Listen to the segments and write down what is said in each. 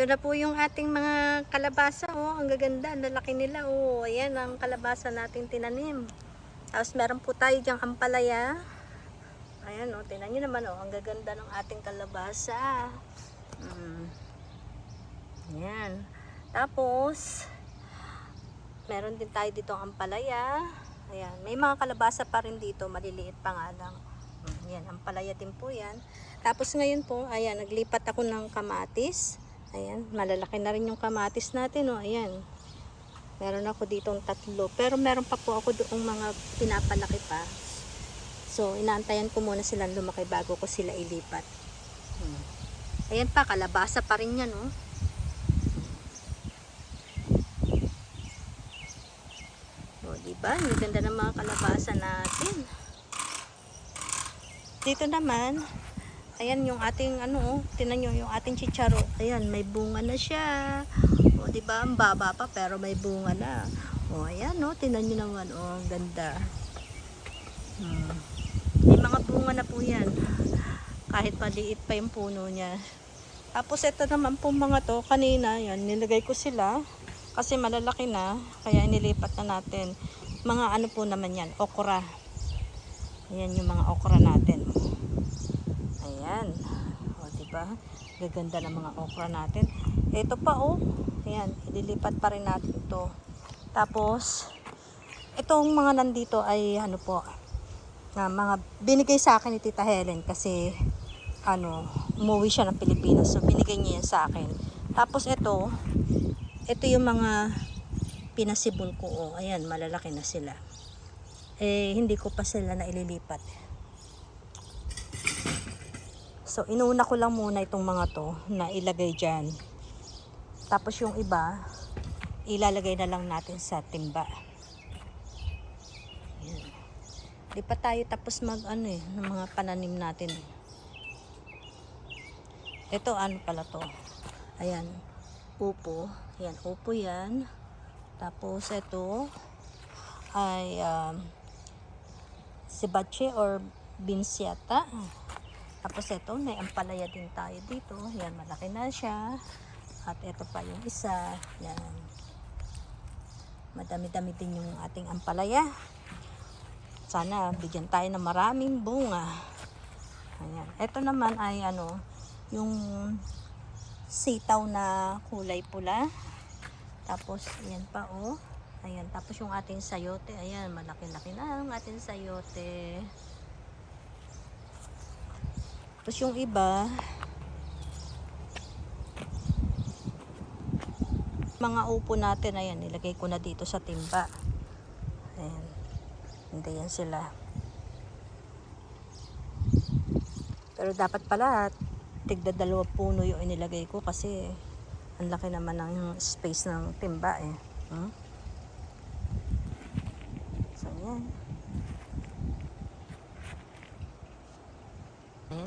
Ito na po yung ating mga kalabasa, oh. Ang gaganda, ang lalaki nila, oh. Ayan ang kalabasa natin tinanim. Tapos meron po tayo diyang ampalaya. Ayan, oh. Tingnan nyo naman, oh. Ang gaganda ng ating kalabasa. Ayan. Tapos, meron din tayo dito ang ampalaya. Ayan. May mga kalabasa pa rin dito. Maliliit pa nga lang. Ayan, ampalaya din po yan. Tapos ngayon po, ayan, naglipat ako ng kamatis. Ayan, malalaki na rin yung kamatis natin, oh. Ayan. Meron ako ditong 3. Pero meron pa po ako doong mga pinapalaki pa. So, inaantayan ko muna silang lumaki bago ko sila ilipat. Ayan pa, kalabasa pa rin yan, oh. O, diba? Ang ganda ng mga kalabasa natin. Dito naman, ayan yung ating tinan nyo yung ating chicharo. Ayan, may bunga na siya. O, diba? Ang baba pa pero may bunga na. O, ayan, no? Tinan nyo naman. O, ganda. May mga bunga na po yan. Kahit maliit pa yung puno niya. Tapos, ito naman po mga to. Kanina, yan, nilagay ko sila. Kasi malalaki na. Kaya inilipat na natin. Mga ano po naman yan, okra. Ayan yung mga okra natin. Ayan. O, diba? Gaganda ng mga okra natin. Ito pa, oh. Ayan. Ililipat pa rin natin ito. Tapos, itong mga nandito ay, ano po, na mga binigay sa akin ni Tita Helen kasi, umuwi siya ng Pilipinas. So, binigay niya yan sa akin. Tapos, ito yung mga pinasibol ko, oh. Ayan, malalaki na sila. Hindi ko pa sila na ililipat. So, inuna ko lang muna itong mga to na ilagay dyan. Tapos yung iba, ilalagay na lang natin sa timba. Ayan. Di pa tayo tapos ng mga pananim natin. Ito, pala to? Ayan, upo. Ayan, upo yan. Tapos ito ay sibache or beans yata. Tapos ito, may ampalaya din tayo dito. Yan, malaki na siya. At ito pa yung isa. Yan. Madami-dami din yung ating ampalaya. Sana bigyan tayo ng maraming bunga. Ayan. Ito naman ay yung sitaw na kulay pula. Tapos, ayan pa, oh. Ayan, tapos yung ating sayote, ayan, malaki-laki na ang ating sayote. Tapos yung iba, mga upo natin, ayan, nilagay ko na dito sa timba. Ayan, hindi yan sila. Pero dapat pala, tigda 2 puno yung inilagay ko kasi ang laki naman ng space ng timba, eh.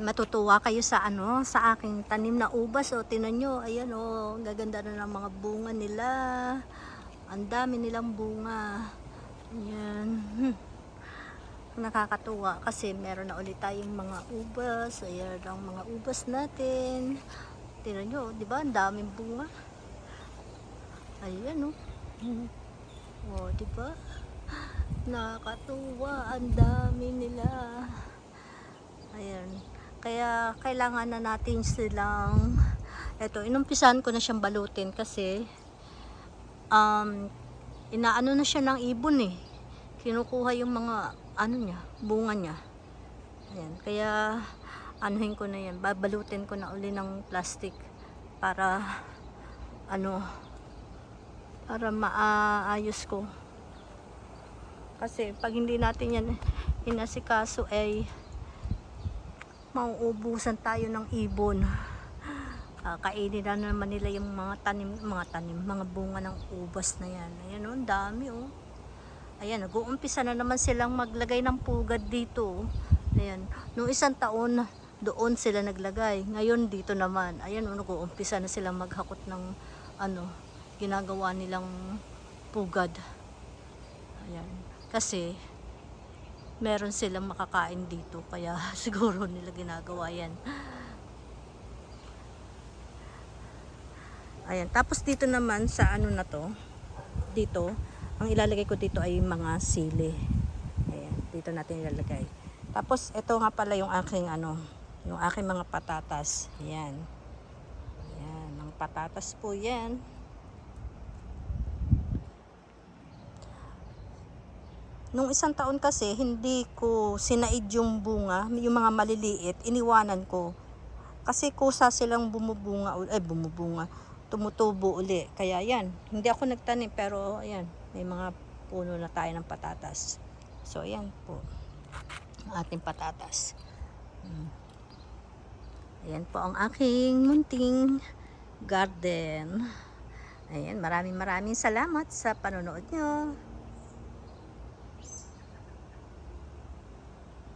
Matutuwa kayo sa sa aking tanim na ubas. O, tinan nyo, ayan, o, gaganda na ng mga bunga nila. Ang dami nilang bunga. Ayan. Nakakatuwa kasi meron na ulit tayong mga ubas. Ayan ang mga ubas natin. Tinan nyo, di ba? Ang daming bunga. Ayan, o. O, di ba? Nakakatuwa, ang dami nila. Ayan. Kaya kailangan na natin silang inumpisahan ko na siyang balutin kasi inaano na siya ng ibon, eh. Kinukuha yung mga niya, bunga niya. Ayan. Kaya anuhin ko na yan, babalutin ko na uli ng plastic para para maayos ko. Kasi pag hindi natin yan inasikaso ay mauubusan tayo ng ibon. Kainin na naman nila yung mga bunga ng ubas na yan. Ayan, oh, ang dami, oh. Ayan, nag-uumpisa na naman silang maglagay ng pugad dito. Ayan, noong isang taon doon sila naglagay. Ngayon dito naman. Ayan, oh, nag-uumpisa na silang maghakot ng ginagawa nilang pugad. Ayan, kasi meron silang makakain dito kaya siguro nila ginagawa yan. Ayan. Tapos dito naman sa ano na to, dito, ang ilalagay ko dito ay mga sili. Ayan, dito natin ilalagay. Tapos ito nga pala yung aking ano, yung aking mga patatas. Ayan. Ayan, mga patatas po yan. Nung isang taon kasi, hindi ko sinaid yung bunga, yung mga maliliit, iniwanan ko. Kasi kusa silang bumubunga, tumutubo uli. Kaya yan, hindi ako nagtanim, pero ayan, may mga puno na tayo ng patatas. So ayan po, ang ating patatas. Ayan po ang aking munting garden. Ayan, maraming salamat sa panonood nyo.